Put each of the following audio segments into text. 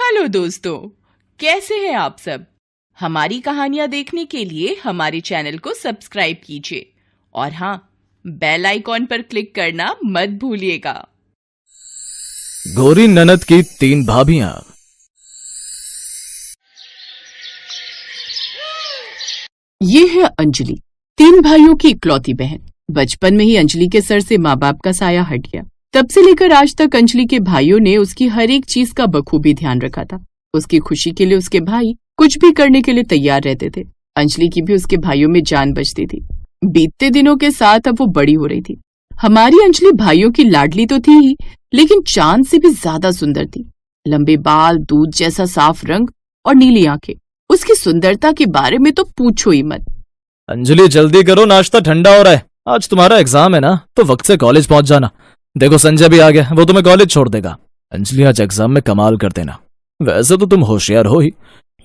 Hello दोस्तों, कैसे हैं आप सब। हमारी कहानियां देखने के लिए हमारे चैनल को सब्सक्राइब कीजिए और हाँ, बेल आइकॉन पर क्लिक करना मत भूलिएगा। गौरी ननद की 3 भाभियां। ये है अंजलि, 3 भाइयों की इकलौती बहन। बचपन में ही अंजलि के सर से माँ बाप का साया हट गया। तब से लेकर आज तक अंजलि के भाइयों ने उसकी हर एक चीज का बखूबी ध्यान रखा था। उसकी खुशी के लिए उसके भाई कुछ भी करने के लिए तैयार रहते थे। अंजलि की भी उसके भाइयों में जान बचती थी। बीतते दिनों के साथ अब वो बड़ी हो रही थी। हमारी अंजलि भाइयों की लाडली तो थी ही, लेकिन चांद से भी ज्यादा सुंदर थी। लंबे बाल, दूध जैसा साफ रंग और नीली आंखें। उसकी सुंदरता के बारे में तो पूछो ही मत। अंजलि जल्दी करो, नाश्ता ठंडा हो रहा है। आज तुम्हारा एग्जाम है ना, तो वक्त से कॉलेज पहुंच जाना। देखो संजय भी आ गया, वो तुम्हें कॉलेज छोड़ देगा। अंजलि आज एग्जाम में कमाल कर देना। वैसे तो तुम होशियार हो ही,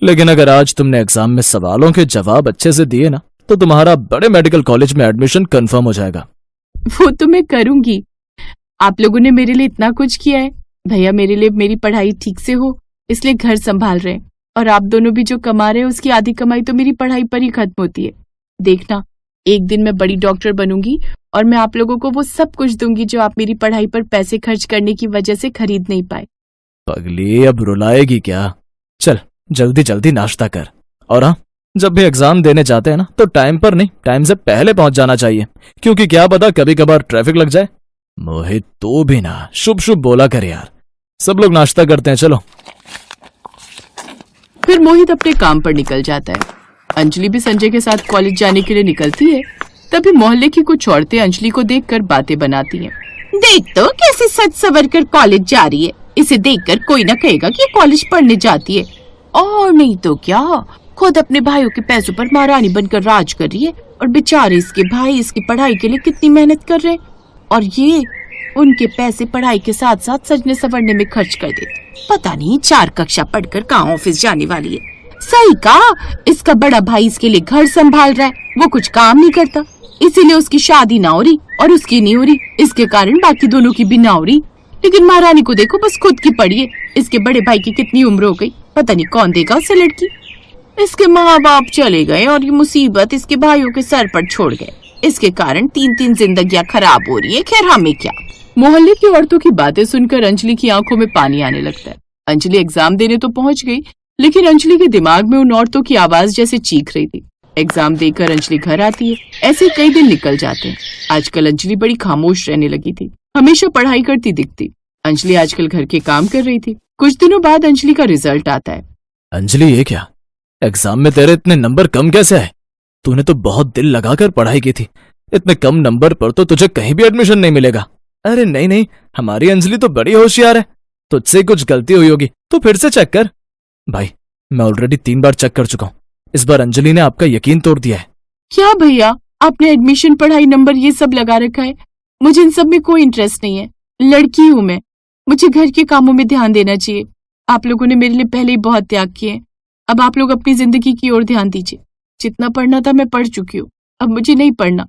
लेकिन अगर आज तुमने एग्जाम में सवालों के जवाब अच्छे से दिए ना, तो तुम्हारा बड़े मेडिकल कॉलेज में एडमिशन कंफर्म हो जाएगा। वो तो मैं करूंगी। आप लोगों ने मेरे लिए इतना कुछ किया है। भैया मेरे लिए मेरी पढ़ाई ठीक से हो इसलिए घर संभाल रहे हैं, और आप दोनों भी जो कमा रहे हैं उसकी आधी कमाई तो मेरी पढ़ाई पर ही खत्म होती है। देखना, एक दिन मैं बड़ी डॉक्टर बनूंगी और मैं आप लोगों को वो सब कुछ दूंगी जो आप मेरी पढ़ाई पर पैसे खर्च करने की वजह से खरीद नहीं पाए। पगली, अब रुलाएगी क्या? चल जल्दी जल्दी नाश्ता कर। और हाँ, जब भी एग्जाम देने जाते हैं ना, तो टाइम पर नहीं, टाइम से पहले पहुंच जाना चाहिए, क्योंकि क्या पता कभी कभार ट्रैफिक लग जाए। मोहित तो भी ना शुभ शुभ बोला कर यार। सब लोग नाश्ता करते हैं, चलो। फिर मोहित अपने काम पर निकल जाता है। अंजलि भी संजय के साथ कॉलेज जाने के लिए निकलती है। तभी मोहल्ले की कुछ औरतें अंजलि को देखकर बातें बनाती हैं। देख तो कैसे सज सवर कर कॉलेज जा रही है। इसे देखकर कोई न कहेगा कि कॉलेज पढ़ने जाती है। और नहीं तो क्या, खुद अपने भाइयों के पैसों पर महारानी बनकर राज कर रही है, और बेचारे इसके भाई इसकी पढ़ाई के लिए कितनी मेहनत कर रहे हैं, और ये उनके पैसे पढ़ाई के साथ साथ सजने संवरने में खर्च कर देते। पता नहीं 4 कक्षा पढ़कर कहाँ ऑफिस जाने वाली है। सही कहा, इसका बड़ा भाई इसके लिए घर संभाल रहा है, वो कुछ काम नहीं करता, इसीलिए उसकी शादी ना हो रही और उसकी नहीं हो रही। इसके कारण बाकी दोनों की भी ना हो रही। लेकिन महारानी को देखो, बस खुद की पड़ी है। इसके बड़े भाई की कितनी उम्र हो गई, पता नहीं कौन देगा उसे लड़की। इसके माँ बाप चले गए और ये मुसीबत इसके भाइयों के सर पर छोड़ गए। इसके कारण 3-3 जिंदगियां खराब हो रही है। खैर हमें क्या। मोहल्ले की औरतों की बातें सुनकर अंजलि की आंखों में पानी आने लगता है। अंजलि एग्जाम देने तो पहुंच गई, लेकिन अंजलि के दिमाग में उन औरतों की आवाज जैसे चीख रही थी। एग्जाम देकर अंजलि घर आती है। ऐसे कई दिन निकल जाते हैं। आजकल अंजलि बड़ी खामोश रहने लगी थी, हमेशा पढ़ाई करती दिखती। अंजलि आजकल घर के काम कर रही थी। कुछ दिनों बाद अंजलि का रिजल्ट आता है। अंजलि, ये क्या, एग्जाम में तेरे इतने नंबर कम कैसे है? तूने तो बहुत दिल लगाकर पढ़ाई की थी। इतने कम नंबर पर तो तुझे कहीं भी एडमिशन नहीं मिलेगा। अरे नहीं नहीं, हमारी अंजलि तो बड़ी होशियार है। तुझसे कुछ गलती हुई होगी तो फिर से चेक कर। भाई, मैं ऑलरेडी 3 बार चेक कर चुका हूँ। इस बार अंजलि ने आपका यकीन तोड़ दिया है। क्या भैया, आपने एडमिशन, पढ़ाई, नंबर ये सब लगा रखा है। मुझे इन सब में कोई इंटरेस्ट नहीं है। लड़की हूँ मैं, मुझे घर के कामों में ध्यान देना चाहिए। आप लोगों ने मेरे लिए पहले ही बहुत त्याग किए। अब आप लोग अपनी जिंदगी की ओर ध्यान दीजिए। जितना पढ़ना था मैं पढ़ चुकी हूँ, अब मुझे नहीं पढ़ना।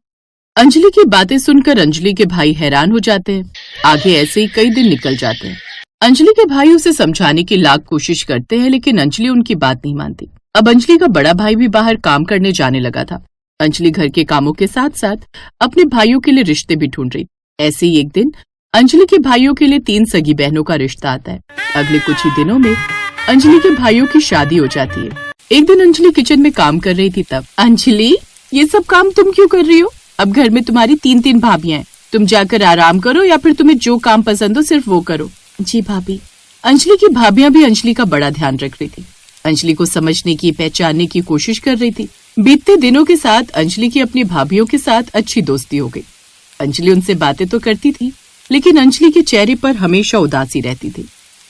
अंजलि की बातें सुनकर अंजलि के भाई हैरान हो जाते हैं। आगे ऐसे ही कई दिन निकल जाते हैं। अंजलि के भाई उसे समझाने की लाख कोशिश करते हैं, लेकिन अंजलि उनकी बात नहीं मानती। अब अंजलि का बड़ा भाई भी बाहर काम करने जाने लगा था। अंजलि घर के कामों के साथ साथ अपने भाइयों के लिए रिश्ते भी ढूंढ रही। ऐसे ही एक दिन अंजलि के भाइयों के लिए 3 सगी बहनों का रिश्ता आता है। अगले कुछ ही दिनों में अंजलि के भाइयों की शादी हो जाती है। एक दिन अंजलि किचन में काम कर रही थी। तब, अंजलि, ये सब काम तुम क्यों कर रही हो? अब घर में तुम्हारी 3-3 भाभियां हैं। तुम जाकर आराम करो या फिर तुम्हें जो काम पसंद हो सिर्फ वो करो। जी भाभी। अंजलि की भाभियां भी अंजलि का बड़ा ध्यान रख रही थी। अंजलि को समझने की, पहचानने की कोशिश कर रही थी। बीतते दिनों के साथ अंजलि की अपनी भाभियों के साथ अच्छी दोस्ती हो गई। अंजलि उनसे बातें तो करती थी, लेकिन अंजलि के चेहरे पर हमेशा उदासी रहती थी।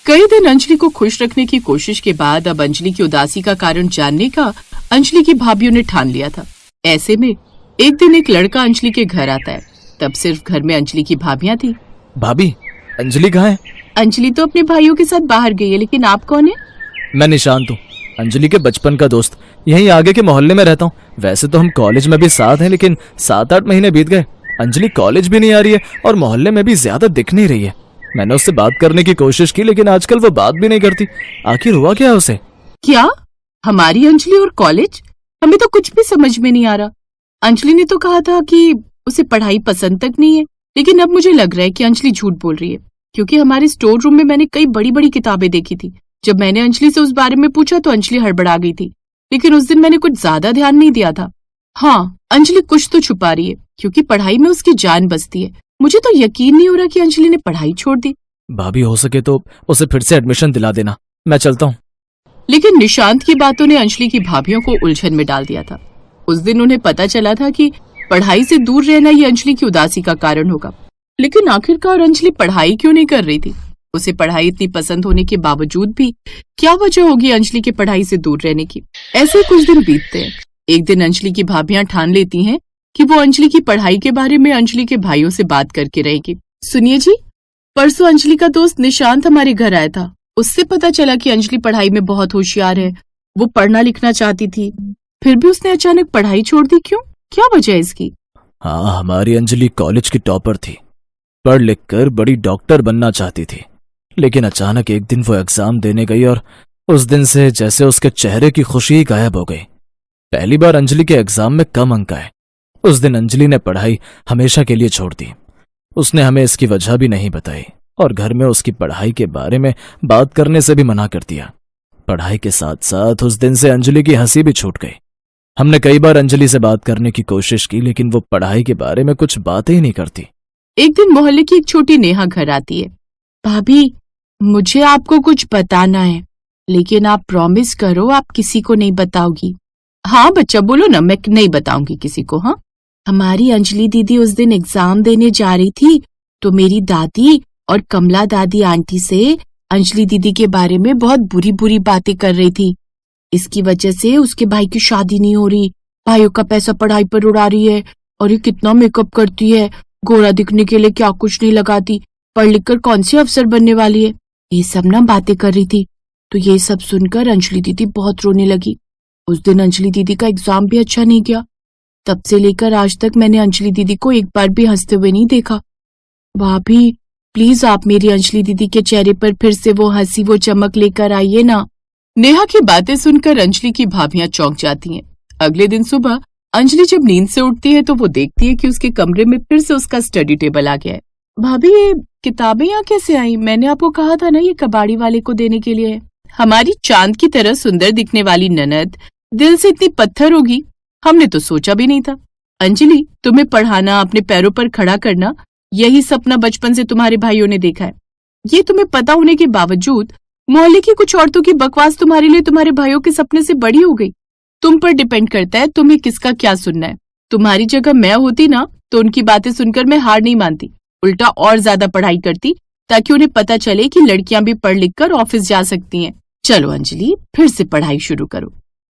कई दिन अंजलि को खुश रखने की कोशिश के बाद अब अंजलि की उदासी का कारण जानने का अंजलि की भाभियों ने ठान लिया था। ऐसे में एक दिन एक लड़का अंजलि के घर आता है। तब सिर्फ घर में अंजलि की भाभियां थी। भाभी, अंजलि कहाँ है? अंजलि तो अपने भाइयों के साथ बाहर गई है, लेकिन आप कौन है? मैं निशांत हूँ, अंजलि के बचपन का दोस्त। यहीं आगे के मोहल्ले में रहता हूँ। वैसे तो हम कॉलेज में भी साथ हैं, लेकिन 7-8 महीने बीत गए। अंजलि कॉलेज भी नहीं आ रही है और मोहल्ले में भी ज्यादा दिख नहीं रही है। मैंने उससे बात करने की कोशिश की, लेकिन आजकल वो बात भी नहीं करती। आखिर हुआ क्या है उसे? क्या? हमारी अंजलि और कॉलेज? हमें तो कुछ भी समझ में नहीं आ रहा। अंजलि ने तो कहा था कि उसे पढ़ाई पसंद तक नहीं है, लेकिन अब मुझे लग रहा है कि अंजलि झूठ बोल रही है, क्योंकि हमारे स्टोर रूम में मैंने कई बड़ी बड़ी किताबें देखी थी। जब मैंने अंजलि से उस बारे में पूछा तो अंजलि हड़बड़ा गई थी, लेकिन उस दिन मैंने कुछ ज्यादा ध्यान नहीं दिया था। हाँ, अंजलि कुछ तो छुपा रही है, क्योंकि पढ़ाई में उसकी जान बसती है। मुझे तो यकीन नहीं हो रहा कि अंजलि ने पढ़ाई छोड़ दी। भाभी, हो सके तो उसे फिर से एडमिशन दिला देना, मैं चलता हूँ। लेकिन निशांत की बातों ने अंजलि की भाभियों को उलझन में डाल दिया था। उस दिन उन्हें पता चला था कि पढ़ाई से दूर रहना ये अंजलि की उदासी का कारण होगा। लेकिन आखिरकार अंजलि पढ़ाई क्यों नहीं कर रही थी? उसे पढ़ाई इतनी पसंद होने के बावजूद भी क्या वजह होगी अंजलि के पढ़ाई से दूर रहने की? ऐसे कुछ दिन बीतते हैं। एक दिन अंजलि की भाभियां ठान लेती हैं कि वो अंजलि की पढ़ाई के बारे में अंजलि के भाइयों से बात करके रहेगी। सुनिए जी, परसों अंजलि का दोस्त निशांत हमारे घर आया था। उससे पता चला कि अंजलि पढ़ाई में बहुत होशियार है, वो पढ़ना लिखना चाहती थी, फिर भी उसने अचानक पढ़ाई छोड़ दी। क्यों? क्या वजह है इसकी? हाँ, हमारी अंजलि कॉलेज की टॉपर थी, पढ़ लिख कर बड़ी डॉक्टर बनना चाहती थी, लेकिन अचानक एक दिन वो एग्जाम देने गई और उस दिन से जैसे उसके चेहरे की खुशी ही गायब हो गई। पहली बार अंजलि के एग्जाम में कम अंक आए। उस दिन अंजलि ने पढ़ाई हमेशा के लिए छोड़ दी। उसने हमें इसकी वजह भी नहीं बताई और घर में उसकी पढ़ाई के बारे में बात करने से भी मना कर दिया। पढ़ाई के साथ साथ उस दिन से अंजलि की हंसी भी छूट गई। हमने कई बार अंजलि से बात करने की कोशिश की, लेकिन वो पढ़ाई के बारे में कुछ बातें ही नहीं करती। एक दिन मोहल्ले की एक छोटी नेहा घर आती है। भाभी, मुझे आपको कुछ बताना है, लेकिन आप प्रॉमिस करो आप किसी को नहीं बताओगी। हाँ बच्चा, बोलो ना, मैं नहीं बताऊंगी किसी को। हाँ, हमारी अंजलि दीदी उस दिन एग्जाम देने जा रही थी, तो मेरी दादी और कमला दादी आंटी से अंजलि दीदी के बारे में बहुत बुरी बुरी बातें कर रही थी। इसकी वजह से उसके भाई की शादी नहीं हो रही, भाइयों का पैसा पढ़ाई पर उड़ा रही है, और ये कितना मेकअप करती है, गोरा दिखने के लिए क्या कुछ नहीं लगाती, पढ़ लिख कर कौन सी अफसर बनने वाली है। ये सब ना बातें कर रही थी। तो ये सब सुनकर अंजलि दीदी बहुत रोने लगी। उस दिन अंजलि दीदी का एग्जाम भी अच्छा नहीं गया। तब से लेकर आज तक मैंने अंजलि दीदी को एक बार भी हंसते हुए नहीं देखा। भाभी, प्लीज आप मेरी अंजलि दीदी के चेहरे पर फिर से वो हंसी, वो चमक लेकर आइए ना। नेहा की बातें सुनकर अंजलि की भाभियां चौंक जाती हैं। अगले दिन सुबह अंजलि जब नींद से उठती है तो वो देखती है कि उसके कमरे में फिर से उसका स्टडी टेबल आ गया है। भाभी, ये किताबें यहाँ कैसे आई? मैंने आपको कहा था ना ये कबाड़ी वाले को देने के लिए है। हमारी चांद की तरह सुंदर दिखने वाली ननद दिल से इतनी पत्थर होगी, हमने तो सोचा भी नहीं था। अंजलि, तुम्हें पढ़ाना, अपने पैरों पर खड़ा करना, यही सपना बचपन से तुम्हारे भाइयों ने देखा है। ये तुम्हें पता होने के बावजूद मोहल्ले की कुछ औरतों की बकवास तुम्हारे लिए तुम्हारे भाइयों के सपने से बड़ी हो गई। तुम पर डिपेंड करता है तुम्हें किसका क्या सुनना है। तुम्हारी जगह मैं होती ना तो उनकी बातें सुनकर मैं हार नहीं मानती, उल्टा और ज्यादा पढ़ाई करती, ताकि उन्हें पता चले कि लड़कियां भी पढ़ लिख कर ऑफिस जा सकती हैं। चलो अंजलि, फिर से पढ़ाई शुरू करो।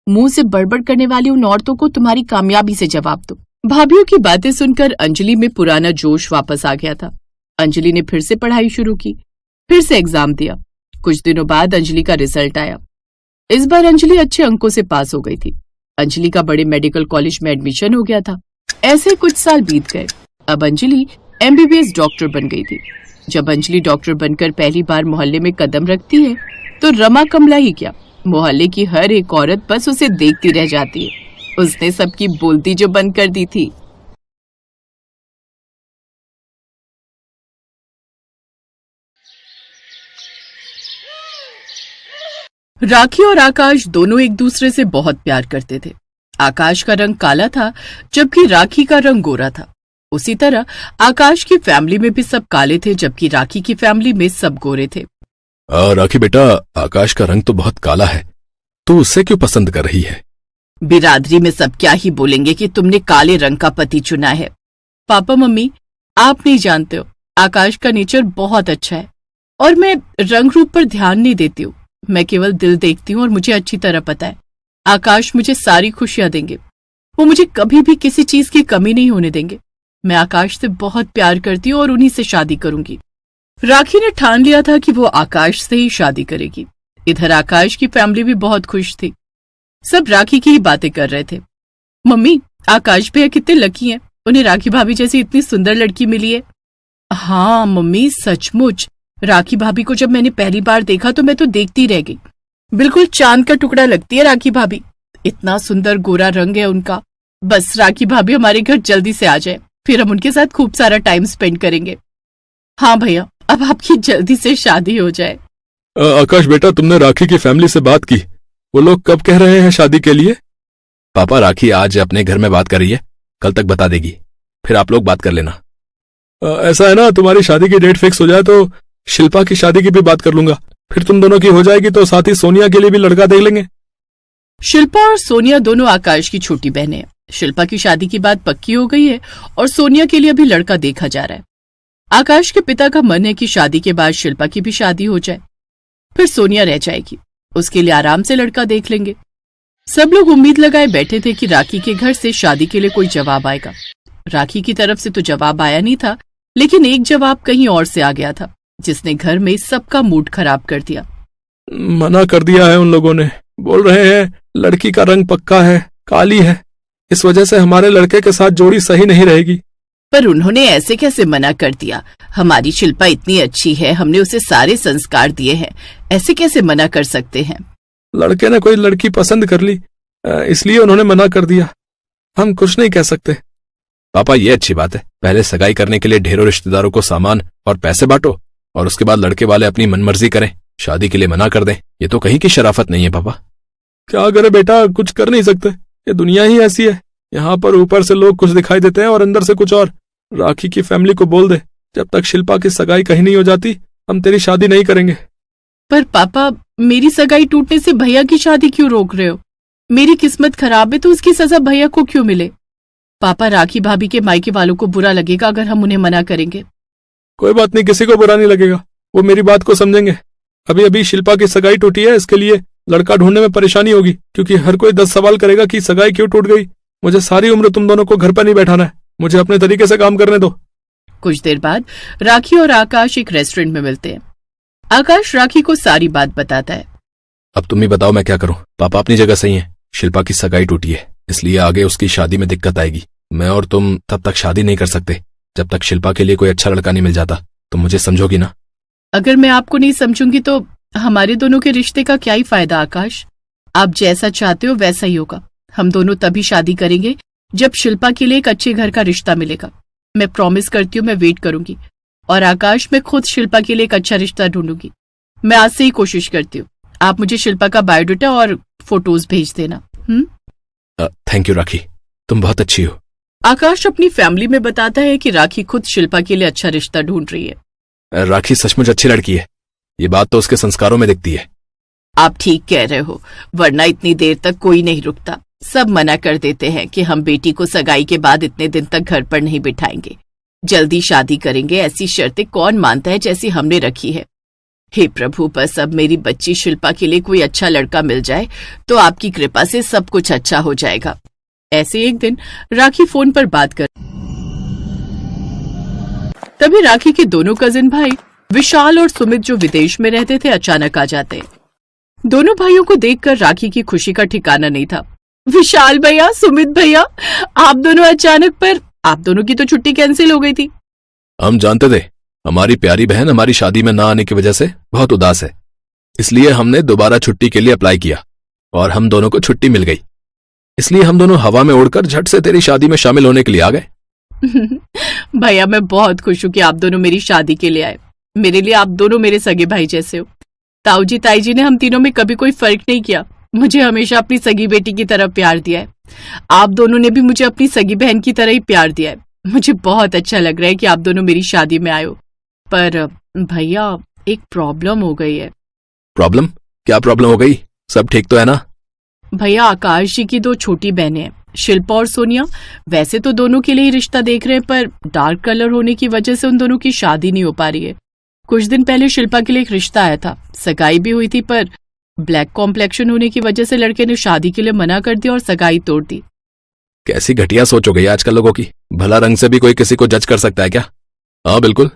मुंह से बड़बड़ करने वाली उन औरतों को तुम्हारी कामयाबी से जवाब दो। भाभियों की बातें सुनकर अंजलि में पुराना जोश वापस आ गया था। अंजलि ने फिर से पढ़ाई शुरू की, फिर से एग्जाम दिया। कुछ दिनों बाद अंजलि का रिजल्ट आया। इस बार अंजलि अच्छे अंकों से पास हो गई थी। अंजलि का बड़े मेडिकल कॉलेज में एडमिशन हो गया था। ऐसे कुछ साल बीत गए। अब अंजलि MBBS डॉक्टर बन गई थी। जब अंजलि डॉक्टर बनकर पहली बार मोहल्ले में कदम रखती है तो रमा कमला ही क्या, मोहल्ले की हर एक औरत बस उसे देखती रह जाती है। उसने सबकी बोलती जो बंद कर दी थी। राखी और आकाश दोनों एक दूसरे से बहुत प्यार करते थे। आकाश का रंग काला था जबकि राखी का रंग गोरा था। उसी तरह आकाश की फैमिली में भी सब काले थे जबकि राखी की फैमिली में सब गोरे थे। राखी बेटा, आकाश का रंग तो बहुत काला है, तू उससे क्यों पसंद कर रही है? बिरादरी में सब क्या ही बोलेंगे कि तुमने काले रंग का पति चुना है। पापा मम्मी, आप नहीं जानते हो, आकाश का नेचर बहुत अच्छा है और मैं रंग रूप पर ध्यान नहीं देती हूँ। मैं केवल दिल देखती हूँ और मुझे अच्छी तरह पता है आकाश मुझे सारी खुशियां देंगे। वो मुझे कभी भी किसी चीज की कमी नहीं होने देंगे। मैं आकाश से बहुत प्यार करती हूँ और उन्हीं से शादी करूंगी। राखी ने ठान लिया था कि वो आकाश से ही शादी करेगी। इधर आकाश की फैमिली भी बहुत खुश थी। सब राखी की ही बातें कर रहे थे। मम्मी, आकाश भैया कितने लकी हैं, उन्हें राखी भाभी जैसी इतनी सुंदर लड़की मिली है। हाँ मम्मी, सचमुच राखी भाभी को जब मैंने पहली बार देखा तो मैं तो देखती रह गई। बिल्कुल चांद का टुकड़ा लगती है राखी भाभी। इतना सुंदर गोरा रंग है उनका। बस राखी भाभी हमारे घर जल्दी से आ जाए, फिर हम उनके साथ खूब सारा टाइम स्पेंड करेंगे। हाँ भैया, अब आपकी जल्दी से शादी हो जाए। आकाश बेटा, तुमने राखी की फैमिली से बात की? वो लोग कब कह रहे हैं शादी के लिए? पापा, राखी आज अपने घर में बात कर रही है, कल तक बता देगी, फिर आप लोग बात कर लेना। ऐसा है ना, तुम्हारी शादी की डेट फिक्स हो जाए तो शिल्पा की शादी की भी बात कर लूंगा, फिर तुम दोनों की हो जाएगी तो साथ ही सोनिया के लिए भी लड़का देख लेंगे। शिल्पा और सोनिया दोनों आकाश की छोटी बहनें हैं। शिल्पा की शादी की बात पक्की हो गई है और सोनिया के लिए भी लड़का देखा जा रहा है। आकाश के पिता का मन है कि शादी के बाद शिल्पा की भी शादी हो जाए, फिर सोनिया रह जाएगी, उसके लिए आराम से लड़का देख लेंगे। सब लोग उम्मीद लगाए बैठे थे कि राखी के घर से शादी के लिए कोई जवाब आएगा। राखी की तरफ से तो जवाब आया नहीं था, लेकिन एक जवाब कहीं और से आ गया था, जिसने घर में सबका मूड खराब कर दिया। मना कर दिया है उन लोगों ने, बोल रहे हैं लड़की का रंग पक्का है, काली है, इस वजह से हमारे लड़के के साथ जोड़ी सही नहीं रहेगी। पर उन्होंने ऐसे कैसे मना कर दिया? हमारी शिल्पा इतनी अच्छी है, हमने उसे सारे संस्कार दिए हैं, ऐसे कैसे मना कर सकते हैं? लड़के ने कोई लड़की पसंद कर ली, इसलिए उन्होंने मना कर दिया, हम कुछ नहीं कह सकते। पापा, ये अच्छी बात है, पहले सगाई करने के लिए ढेरों रिश्तेदारों को सामान और पैसे बांटो और उसके बाद लड़के वाले अपनी मनमर्जी करें, शादी के लिए मना कर दें, ये तो कहीं की शराफत नहीं है। पापा, क्या करे बेटा, कुछ कर नहीं सकते, ये दुनिया ही ऐसी है, यहाँ पर ऊपर से लोग कुछ दिखाई देते हैं और अंदर से कुछ और। राखी की फैमिली को बोल दे, जब तक शिल्पा की सगाई कहीं नहीं हो जाती हम तेरी शादी नहीं करेंगे। पर पापा, मेरी सगाई टूटने से भैया की शादी क्यों रोक रहे हो? मेरी किस्मत खराब है तो उसकी सजा भैया को क्यों मिले? पापा, राखी भाभी के मायके वालों को बुरा लगेगा अगर हम उन्हें मना करेंगे। कोई बात नहीं, किसी को बुरा नहीं लगेगा, वो मेरी बात को समझेंगे। अभी अभी शिल्पा की सगाई टूटी है, इसके लिए लड़का ढूंढने में परेशानी होगी, क्योंकि हर कोई 10 सवाल करेगा कि सगाई क्यों टूट गई। मुझे सारी उम्र तुम दोनों को घर पर नहीं बैठाना है, मुझे अपने तरीके से काम करने दो। कुछ देर बाद राखी और आकाश एक रेस्टोरेंट में मिलते हैं। आकाश राखी को सारी बात बताता है। अब तुम ही बताओ मैं क्या करूं? पापा अपनी जगह सही है, शिल्पा की सगाई टूटी है, इसलिए आगे उसकी शादी में दिक्कत आएगी। मैं और तुम तब तक शादी नहीं कर सकते जब तक शिल्पा के लिए कोई अच्छा लड़का नहीं मिल जाता। तुम मुझे समझोगी ना? अगर मैं आपको नहीं समझूंगी तो हमारे दोनों के रिश्ते का क्या ही फायदा आकाश? आप जैसा चाहते हो वैसा ही होगा। हम दोनों तभी शादी करेंगे जब शिल्पा के लिए एक अच्छे घर का रिश्ता मिलेगा। मैं प्रॉमिस करती हूँ, मैं वेट करूंगी। और आकाश, मैं खुद शिल्पा के लिए एक अच्छा रिश्ता ढूंढूंगी। मैं आज से ही कोशिश करती हूँ। आप मुझे शिल्पा का बायोडाटा और फोटोज भेज देना। थैंक यू राखी, तुम बहुत अच्छी हो। आकाश अपनी फैमिली में बताता है कि राखी खुद शिल्पा के लिए अच्छा रिश्ता ढूंढ रही है। राखी सचमुच अच्छी लड़की है, ये बात तो उसके संस्कारों में दिखती है। आप ठीक कह रहे हो, वरना इतनी देर तक कोई नहीं रुकता। सब मना कर देते हैं कि हम बेटी को सगाई के बाद इतने दिन तक घर पर नहीं बिठाएंगे, जल्दी शादी करेंगे। ऐसी शर्तें कौन मानता है जैसी हमने रखी है। हे प्रभु, बस अब मेरी बच्ची शिल्पा के लिए कोई अच्छा लड़का मिल जाए तो आपकी कृपा से सब कुछ अच्छा हो जाएगा। ऐसे एक दिन राखी फोन पर बात कर, तभी राखी के दोनों कजिन भाई विशाल और सुमित जो विदेश में रहते थे अचानक आ जाते हैं। दोनों भाइयों को देखकर राखी की खुशी का ठिकाना नहीं था। विशाल भैया, सुमित भैया, आप दोनों अचानक, पर आप दोनों की तो छुट्टी कैंसिल हो गई थी। हम जानते थे हमारी प्यारी बहन हमारी शादी में ना आने की वजह से बहुत उदास है, इसलिए हमने दोबारा छुट्टी के लिए अप्लाई किया और हम दोनों को छुट्टी मिल गई। इसलिए हम दोनों हवा में उड़कर झट से तेरी शादी में शामिल होने के लिए आ गए। भैया, मैं बहुत खुश हूँ कि आप दोनों मेरी शादी के लिए आए। मेरे लिए आप दोनों मेरे सगे भाई जैसे हो। ताऊ जी ताई जी ने हम तीनों में कभी कोई फर्क नहीं किया, मुझे हमेशा अपनी सगी बेटी की तरह प्यार दिया है। आप दोनों ने भी मुझे अपनी सगी बहन की तरह ही प्यार दिया है। मुझे बहुत अच्छा लग रहा है कि आप दोनों मेरी शादी में आए हो। पर भैया, एक प्रॉब्लम हो गई है। प्रॉब्लम? क्या प्रॉब्लम हो गई? सब ठीक तो है ना? भैया, आकाश जी की 2 छोटी बहनें हैं, शिल्पा और सोनिया। वैसे तो दोनों के लिए ही रिश्ता देख रहे हैं, पर डार्क कलर होने की वजह से उन दोनों की शादी नहीं हो पा रही है। कुछ दिन पहले शिल्पा के लिए एक रिश्ता आया था, सगाई भी हुई थी, पर ब्लैक कॉम्प्लेक्शन होने की वजह से लड़के ने शादी के लिए मना कर दिया और सगाई तोड़ दी। कैसी घटिया सोच हो गई आजकल लोगों की। भला रंग से भी कोई किसी को जज कर सकता है क्या? हाँ बिल्कुल,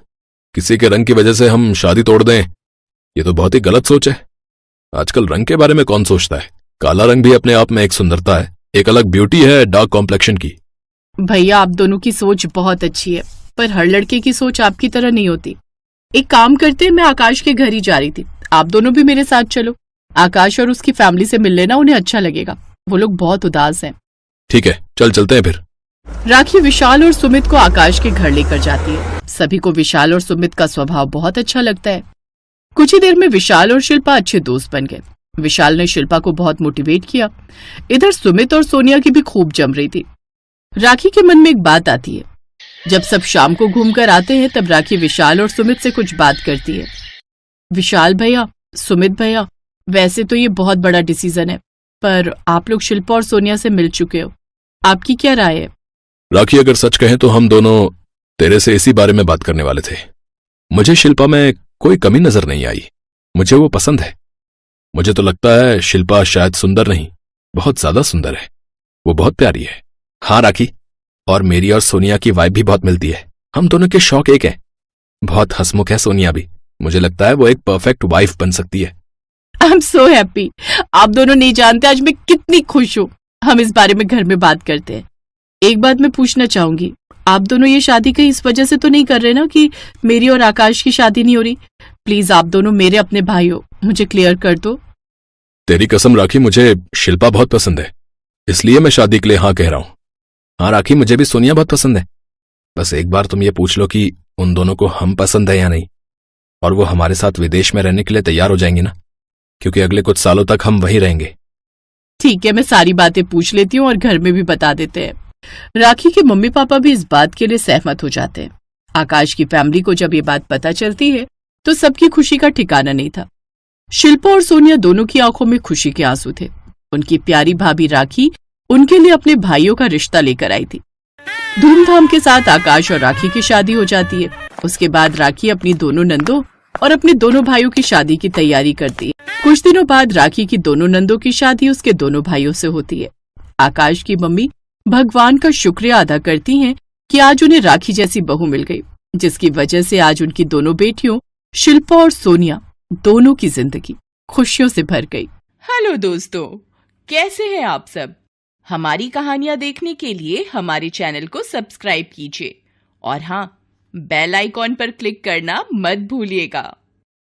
किसी के रंग की वजह से हम शादी तोड़ दें, ये तो बहुत ही गलत सोच है। आजकल रंग के बारे में कौन सोचता है? काला रंग भी अपने आप में एक सुंदरता है, एक अलग ब्यूटी है डार्क कॉम्प्लेक्शन की। भैया, आप दोनों की सोच बहुत अच्छी है, पर हर लड़के की सोच आपकी तरह नहीं होती। एक काम करते, मैं आकाश के घर ही जा रही थी, आप दोनों भी मेरे साथ चलो। आकाश और उसकी फैमिली से मिल लेना, उन्हें अच्छा लगेगा, वो लोग बहुत उदास हैं। ठीक है, चलते हैं फिर। राखी विशाल और सुमित को आकाश के घर लेकर जाती है। सभी को विशाल और सुमित का स्वभाव बहुत अच्छा लगता है। कुछ ही देर में विशाल और शिल्पा अच्छे दोस्त बन गए। विशाल ने शिल्पा को बहुत मोटिवेट किया। इधर सुमित और सोनिया की भी खूब जम रही थी। राखी के मन में एक बात आती है। जब सब शाम को घूमकर आते हैं तब राखी विशाल और सुमित से कुछ बात करती है। विशाल भैया, सुमित भैया, वैसे तो ये बहुत बड़ा डिसीजन है, पर आप लोग शिल्पा और सोनिया से मिल चुके हो, आपकी क्या राय है? राखी, अगर सच कहें तो हम दोनों तेरे से इसी बारे में बात करने वाले थे। मुझे शिल्पा में कोई कमी नजर नहीं आई, मुझे वो पसंद है। मुझे तो लगता है शिल्पा शायद सुंदर नहीं, बहुत ज्यादा सुंदर है, वो बहुत प्यारी है। हाँ राखी, और मेरी और सोनिया की वाइब भी बहुत मिलती है, हम दोनों के शौक एक है। बहुत हंसमुख है सोनिया भी, मुझे लगता है वो एक परफेक्ट वाइफ बन सकती है। I am so happy. आप दोनों नहीं जानते आज मैं कितनी खुश हूँ। हम इस बारे में घर में बात करते हैं। एक बात मैं पूछना चाहूंगी, आप दोनों ये शादी कहीं इस वजह से तो नहीं कर रहे ना कि मेरी और आकाश की शादी नहीं हो रही? प्लीज, आप दोनों मेरे अपने भाई हो, मुझे क्लियर कर दो। तेरी कसम राखी, मुझे शिल्पा बहुत पसंद है, इसलिए मैं शादी के लिए हाँ कह रहा हूं। हाँ राखी, मुझे भी सोनिया बहुत पसंद है। बस एक बार तुम ये पूछ लो कि उन दोनों को हम पसंद है या नहीं, और वो हमारे साथ विदेश में रहने के लिए तैयार हो जाएंगे ना, क्योंकि अगले कुछ सालों तक हम वहीं रहेंगे। ठीक है, मैं सारी बातें पूछ लेती हूँ और घर में भी बता देते हैं। राखी के मम्मी पापा भी इस बात के लिए सहमत हो जाते हैं। आकाश की फैमिली को जब ये बात पता चलती है तो सबकी खुशी का ठिकाना नहीं था। शिल्पा और सोनिया दोनों की आंखों में खुशी के आंसू थे। उनकी प्यारी भाभी राखी उनके लिए अपने भाइयों का रिश्ता लेकर आई थी। धूमधाम के साथ आकाश और राखी की शादी हो जाती है। उसके बाद राखी अपनी दोनों नंदों और अपने दोनों भाइयों की शादी की तैयारी करती है। कुछ दिनों बाद राखी की दोनों नंदों की शादी उसके दोनों भाइयों से होती है। आकाश की मम्मी भगवान का शुक्रिया अदा करती हैं कि आज उन्हें राखी जैसी बहू मिल गई, जिसकी वजह से आज उनकी दोनों बेटियों शिल्पा और सोनिया दोनों की जिंदगी खुशियों से भर गई। हेलो दोस्तों, कैसे हैं आप सब? हमारी कहानियां देखने के लिए हमारे चैनल को सब्सक्राइब कीजिए और हाँ, बेल आइकॉन पर क्लिक करना मत भूलिएगा।